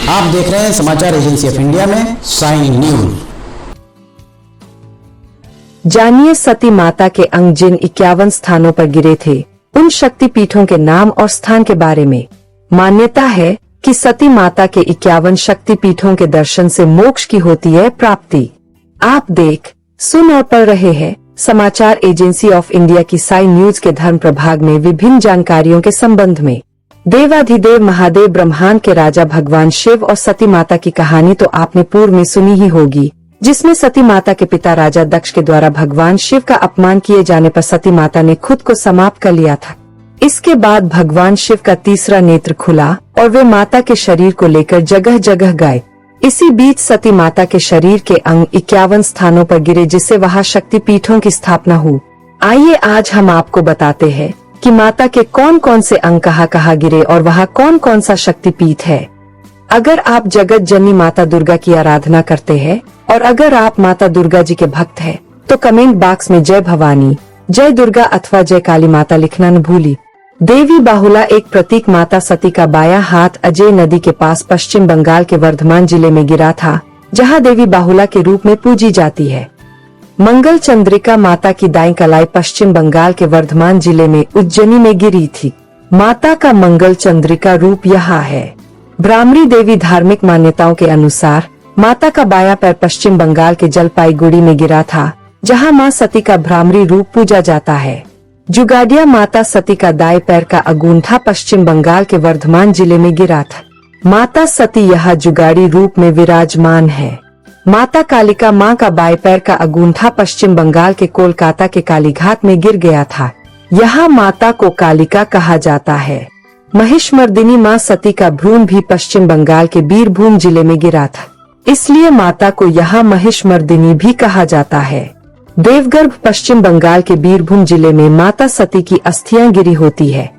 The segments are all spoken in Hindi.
आप देख रहे हैं समाचार एजेंसी ऑफ इंडिया में साइन न्यूज। जानिए सती माता के अंग जिन 51 स्थानों पर गिरे थे, उन शक्तिपीठों के नाम और स्थान के बारे में। मान्यता है कि सती माता के 51 शक्तिपीठों के दर्शन से मोक्ष की होती है प्राप्ति। आप देख, सुन और पढ़ रहे हैं समाचार एजेंसी ऑफ इंडिया की साइन न्यूज के धर्म प्रभाग में विभिन्न जानकारियों के संबंध में। देवाधिदेव महादेव ब्रह्मांड के राजा भगवान शिव और सती माता की कहानी तो आपने पूर्व में सुनी ही होगी, जिसमें सती माता के पिता राजा दक्ष के द्वारा भगवान शिव का अपमान किए जाने पर सती माता ने खुद को समाप्त कर लिया था। इसके बाद भगवान शिव का तीसरा नेत्र खुला और वे माता के शरीर को लेकर जगह जगह गए। इसी बीच सती माता के शरीर के अंग 51 स्थानों पर गिरे, जिससे वहां शक्तिपीठों की स्थापना हुई। आइए आज हम आपको बताते हैं कि माता के कौन कौन से अंग कहाँ गिरे और वहाँ कौन कौन सा शक्तिपीठ है। अगर आप जगत जननी माता दुर्गा की आराधना करते हैं और अगर आप माता दुर्गा जी के भक्त हैं, तो कमेंट बॉक्स में जय भवानी, जय दुर्गा अथवा जय काली माता लिखना न भूली। देवी बाहुला एक प्रतीक माता सती का बायां हाथ अजय नदी के पास पश्चिम बंगाल के वर्धमान जिले में गिरा था, जहां देवी बाहुला के रूप में पूजी जाती है। मंगल चंद्रिका माता की दाईं कलाई पश्चिम बंगाल के वर्धमान जिले में उज्जैनी में गिरी थी। माता का मंगल चंद्रिका रूप यहाँ है। ब्राह्मणी देवी धार्मिक मान्यताओं के अनुसार माता का बायां पैर पश्चिम बंगाल के जलपाईगुड़ी में गिरा था, जहां मां सती का ब्राह्मणी रूप पूजा जाता है। जुगाडिया माता सती का दाएं पैर का अगूंठा पश्चिम बंगाल के वर्धमान जिले में गिरा था। माता सती यहाँ जुगाड़ी रूप में विराजमान है। माता कालिका मां का बाएं पैर का अगूंठा पश्चिम बंगाल के कोलकाता के कालीघाट में गिर गया था। यहाँ माता को कालिका कहा जाता है। महिषमर्दिनी मां सती का भ्रूण भी पश्चिम बंगाल के बीरभूम जिले में गिरा था, इसलिए माता को यहाँ महिषमर्दिनी भी कहा जाता है। देवगर्भ पश्चिम बंगाल के बीरभूम जिले में माता सती की अस्थियां गिरी होती है।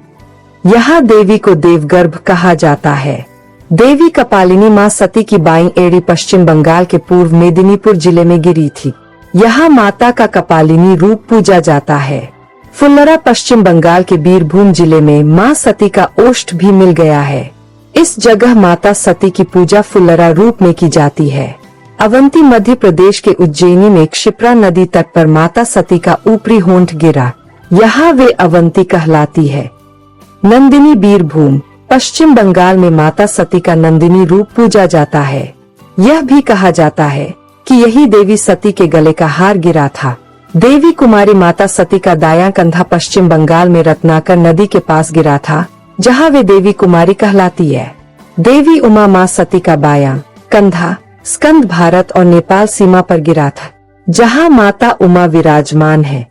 यहाँ देवी को देवगर्भ कहा जाता है। देवी कपालिनी मां सती की बाईं एड़ी पश्चिम बंगाल के पूर्व मेदिनीपुर जिले में गिरी थी। यहाँ माता का कपालिनी रूप पूजा जाता है। फुल्लरा पश्चिम बंगाल के बीरभूम जिले में मां सती का ओष्ठ भी मिल गया है। इस जगह माता सती की पूजा फुल्लरा रूप में की जाती है। अवंती मध्य प्रदेश के उज्जैनी में क्षिप्रा नदी तट पर माता सती का ऊपरी होंठ गिरा, यहाँ वे अवंती कहलाती है। नंदिनी बीरभूम पश्चिम बंगाल में माता सती का नंदिनी रूप पूजा जाता है। यह भी कहा जाता है कि यही देवी सती के गले का हार गिरा था। देवी कुमारी माता सती का दायां कंधा पश्चिम बंगाल में रत्नाकर नदी के पास गिरा था, जहां वे देवी कुमारी कहलाती है। देवी उमा मां सती का बायां कंधा स्कंद भारत और नेपाल सीमा पर गिरा था, जहां माता उमा विराजमान है।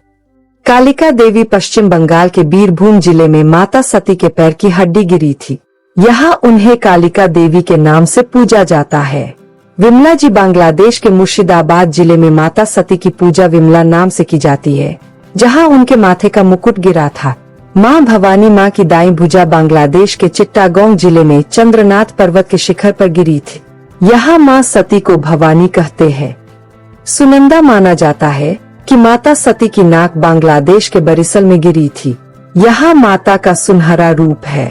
कालिका देवी पश्चिम बंगाल के बीरभूम जिले में माता सती के पैर की हड्डी गिरी थी। यहाँ उन्हें कालिका देवी के नाम से पूजा जाता है। विमला जी बांग्लादेश के मुर्शिदाबाद जिले में माता सती की पूजा विमला नाम से की जाती है, जहाँ उनके माथे का मुकुट गिरा था। माँ भवानी माँ की दाईं भुजा बांग्लादेश के चिट्टागोंग जिले में चंद्रनाथ पर्वत के शिखर पर गिरी थी। यहाँ माँ सती को भवानी कहते हैं। सुनंदा माना जाता है कि माता सती की नाक बांग्लादेश के बरिसल में गिरी थी। यहाँ माता का सुनहरा रूप है।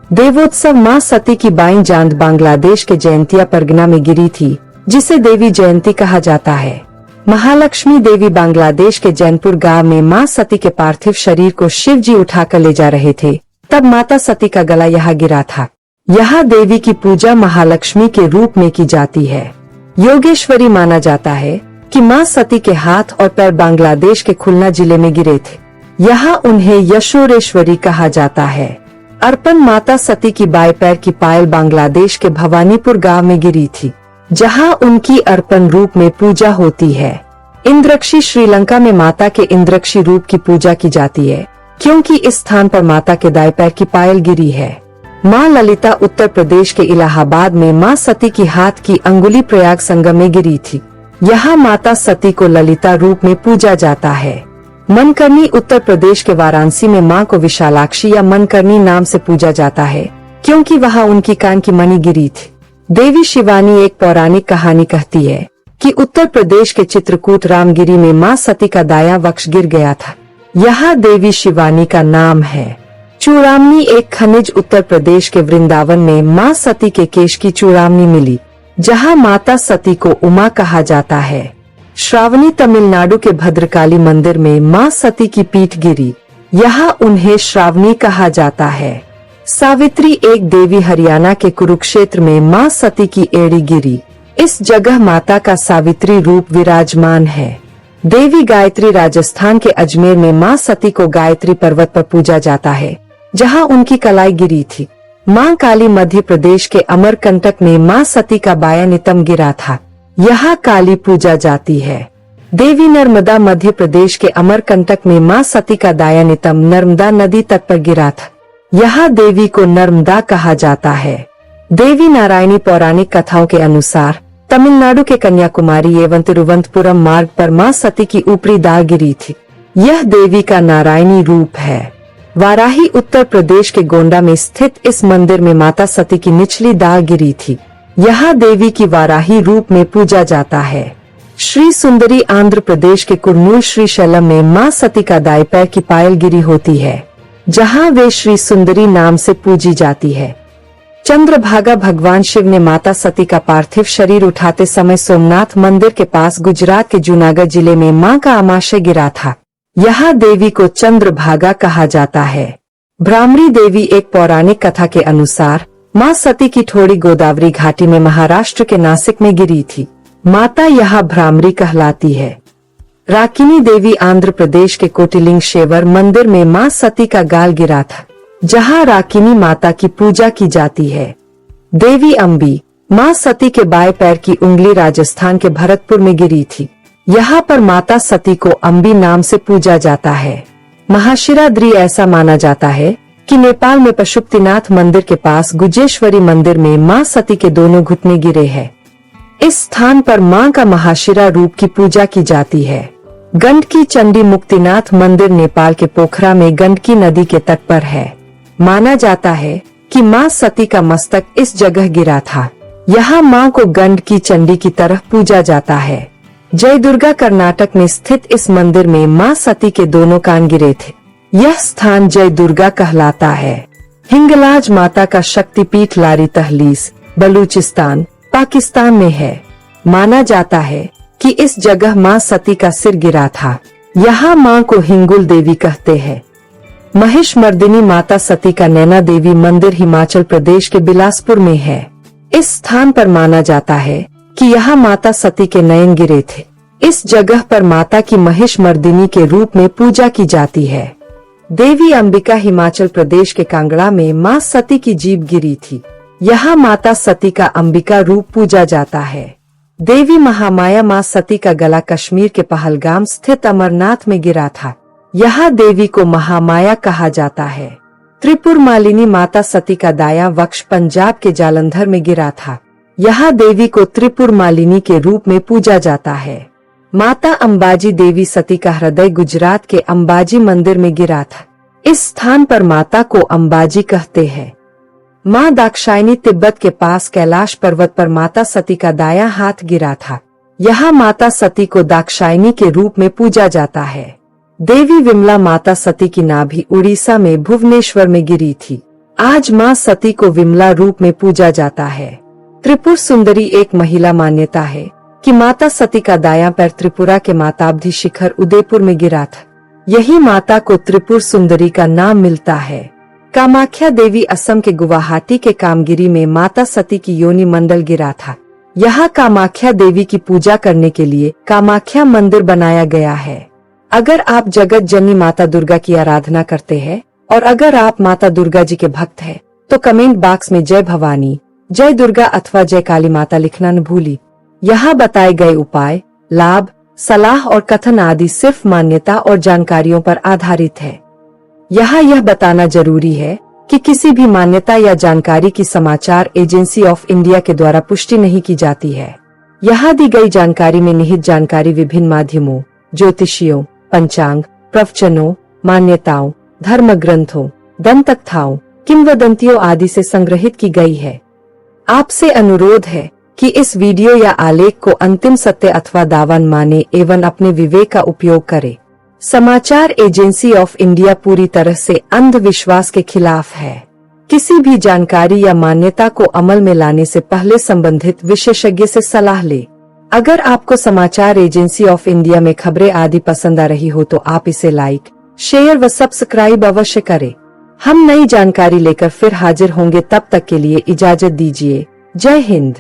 देवोत्सव माँ सती की बाईं जांद बांग्लादेश के जयंतिया परगना में गिरी थी, जिसे देवी जयंती कहा जाता है। महालक्ष्मी देवी बांग्लादेश के जैनपुर गांव में माँ सती के पार्थिव शरीर को शिव जी उठाकर ले जा रहे थे, तब माता सती का गला यहाँ गिरा था। यहाँ देवी की पूजा महालक्ष्मी के रूप में की जाती है। योगेश्वरी माना जाता है कि मां सती के हाथ और पैर बांग्लादेश के खुलना जिले में गिरे थे। यहाँ उन्हें यशोरेश्वरी कहा जाता है। अर्पण माता सती की बाएं पैर की पायल बांग्लादेश के भवानीपुर गांव में गिरी थी, जहाँ उनकी अर्पण रूप में पूजा होती है। इंद्रक्षी श्रीलंका में माता के इंद्रक्षी रूप की पूजा की जाती है, क्योंकि इस स्थान पर माता के दाएं पैर की पायल गिरी है। माँ ललिता उत्तर प्रदेश के इलाहाबाद में माँ सती की हाथ की अंगुली प्रयाग संगम में गिरी थी। यहाँ माता सती को ललिता रूप में पूजा जाता है। मनकरनी उत्तर प्रदेश के वाराणसी में माँ को विशालाक्षी या मनकरनी नाम से पूजा जाता है, क्योंकि वहाँ उनकी कान की मणि गिरी थी। देवी शिवानी एक पौराणिक कहानी कहती है कि उत्तर प्रदेश के चित्रकूट रामगिरी में माँ सती का दायां वक्ष गिर गया था। यहाँ देवी शिवानी का नाम है। चूड़ामणि एक खनिज उत्तर प्रदेश के वृंदावन में मां सती के केश की चूड़ामणि मिली, जहां माता सती को उमा कहा जाता है। श्रावणी तमिलनाडु के भद्रकाली मंदिर में मां सती की पीठ गिरी, यहाँ उन्हें श्रावणी कहा जाता है। सावित्री एक देवी हरियाणा के कुरुक्षेत्र में मां सती की एड़ी गिरी, इस जगह माता का सावित्री रूप विराजमान है। देवी गायत्री राजस्थान के अजमेर में मां सती को गायत्री पर्वत पर पूजा जाता है, जहां उनकी कलाई गिरी थी। मां काली मध्य प्रदेश के अमरकंटक में मां सती का बाया नितंब गिरा था, यहाँ काली पूजा जाती है। देवी नर्मदा मध्य प्रदेश के अमरकंटक में मां सती का दाया नितंब नर्मदा नदी तट पर गिरा था, यहाँ देवी को नर्मदा कहा जाता है। देवी नारायणी पौराणिक कथाओं के अनुसार तमिलनाडु के कन्याकुमारी एवं तिरुवनंतपुरम मार्ग पर मां सती की ऊपरी दाढ़ गिरी थी, यह देवी का नारायणी रूप है। वाराही उत्तर प्रदेश के गोंडा में स्थित इस मंदिर में माता सती की निचली दाढ़ गिरी थी, यहाँ देवी की वाराही रूप में पूजा जाता है। श्री सुंदरी आंध्र प्रदेश के कुर्नूल श्रीशैलम में मां सती का दाएं पैर की पायल गिरी होती है, जहां वे श्री सुंदरी नाम से पूजी जाती है। चंद्रभागा भगवान शिव ने माता सती का पार्थिव शरीर उठाते समय सोमनाथ मंदिर के पास गुजरात के जूनागढ़ जिले में मां का आमाशय गिरा था, यहाँ देवी को चंद्रभागा कहा जाता है। भ्रामरी देवी एक पौराणिक कथा के अनुसार मां सती की ठोड़ी गोदावरी घाटी में महाराष्ट्र के नासिक में गिरी थी, माता यहाँ भ्रामरी कहलाती है। राकिनी देवी आंध्र प्रदेश के कोटिलिंगेश्वर मंदिर में मां सती का गाल गिरा था, जहां राकिनी माता की पूजा की जाती है। देवी अम्बी मां सती के बाएं पैर की उंगली राजस्थान के भरतपुर में गिरी थी, यहाँ पर माता सती को अम्बी नाम से पूजा जाता है। महाशिवरात्रि ऐसा माना जाता है कि नेपाल में पशुपतिनाथ मंदिर के पास गुजेश्वरी मंदिर में मां सती के दोनों घुटने गिरे हैं। इस स्थान पर मां का महाशिरा रूप की पूजा की जाती है। गंडकी चंडी मुक्तिनाथ मंदिर नेपाल के पोखरा में गंडकी नदी के तट पर है। माना जाता है कि मां सती का मस्तक इस जगह गिरा था, यहाँ मां को गंडकी चंडी की तरह पूजा जाता है। जय दुर्गा कर्नाटक में स्थित इस मंदिर में मां सती के दोनों कान गिरे थे, यह स्थान जय दुर्गा कहलाता है। हिंगलाज माता का शक्तिपीठ लारी तहलीस बलूचिस्तान पाकिस्तान में है। माना जाता है कि इस जगह मां सती का सिर गिरा था, यहाँ मां को हिंगुल देवी कहते हैं। महिषमर्दिनी माता सती का नैना देवी मंदिर हिमाचल प्रदेश के बिलासपुर में है। इस स्थान पर माना जाता है कि यहाँ माता सती के नयन गिरे थे। इस जगह पर माता की महिषमर्दिनी के रूप में पूजा की जाती है। देवी अंबिका हिमाचल प्रदेश के कांगड़ा में मां सती की जीभ गिरी थी, यहाँ माता सती का अंबिका रूप पूजा जाता है। देवी महामाया मां सती का गला कश्मीर के पहलगाम स्थित अमरनाथ में गिरा था, यहाँ देवी को महामाया कहा जाता है। त्रिपुर मालिनी माता सती का दायां वक्ष पंजाब के जालंधर में गिरा था, यहाँ देवी को त्रिपुर मालिनी के रूप में पूजा जाता है। माता अंबाजी देवी सती का हृदय गुजरात के अंबाजी मंदिर में गिरा था, इस स्थान पर माता को अंबाजी कहते हैं। मां दाक्षायणी तिब्बत के पास कैलाश पर्वत पर माता सती का दायां हाथ गिरा था, यहाँ माता सती को दाक्षायणी के रूप में पूजा जाता है। देवी विमला माता सती की नाभि उड़ीसा में भुवनेश्वर में गिरी थी, आज मां सती को विमला रूप में पूजा जाता है। त्रिपुर सुंदरी एक महिला मान्यता है कि माता सती का दायां पैर त्रिपुरा के माताब्धी शिखर उदयपुर में गिरा था, यही माता को त्रिपुर सुंदरी का नाम मिलता है। कामाख्या देवी असम के गुवाहाटी के कामगिरी में माता सती की योनि मंडल गिरा था, यहाँ कामाख्या देवी की पूजा करने के लिए कामाख्या मंदिर बनाया गया है। अगर आप जगत जननी माता दुर्गा की आराधना करते हैं और अगर आप माता दुर्गा जी के भक्त हैं, तो कमेंट बॉक्स में जय भवानी, जय दुर्गा अथवा जय काली माता लिखना न भूली। यहाँ बताए गए उपाय, लाभ, सलाह और कथन आदि सिर्फ मान्यता और जानकारियों पर आधारित है। यहाँ यह बताना जरूरी है कि किसी भी मान्यता या जानकारी की समाचार एजेंसी ऑफ इंडिया के द्वारा पुष्टि नहीं की जाती है। यहाँ दी गई जानकारी में निहित जानकारी विभिन्न माध्यमों, ज्योतिषियों, पंचांग, प्रवचनों, मान्यताओं, धर्म ग्रंथों, दंतकथाओं, किंवदंतियों आदि से संग्रहित की गई है। आपसे अनुरोध है कि इस वीडियो या आलेख को अंतिम सत्य अथवा दावा माने एवं अपने विवेक का उपयोग करें। समाचार एजेंसी ऑफ इंडिया पूरी तरह से अंधविश्वास के खिलाफ है। किसी भी जानकारी या मान्यता को अमल में लाने से पहले संबंधित विशेषज्ञ से सलाह ले। अगर आपको समाचार एजेंसी ऑफ इंडिया में खबरें आदि पसंद आ रही हो तो आप इसे लाइक, शेयर व सब्सक्राइब अवश्य करें। हम नई जानकारी लेकर फिर हाजिर होंगे, तब तक के लिए इजाजत दीजिए। जय हिंद।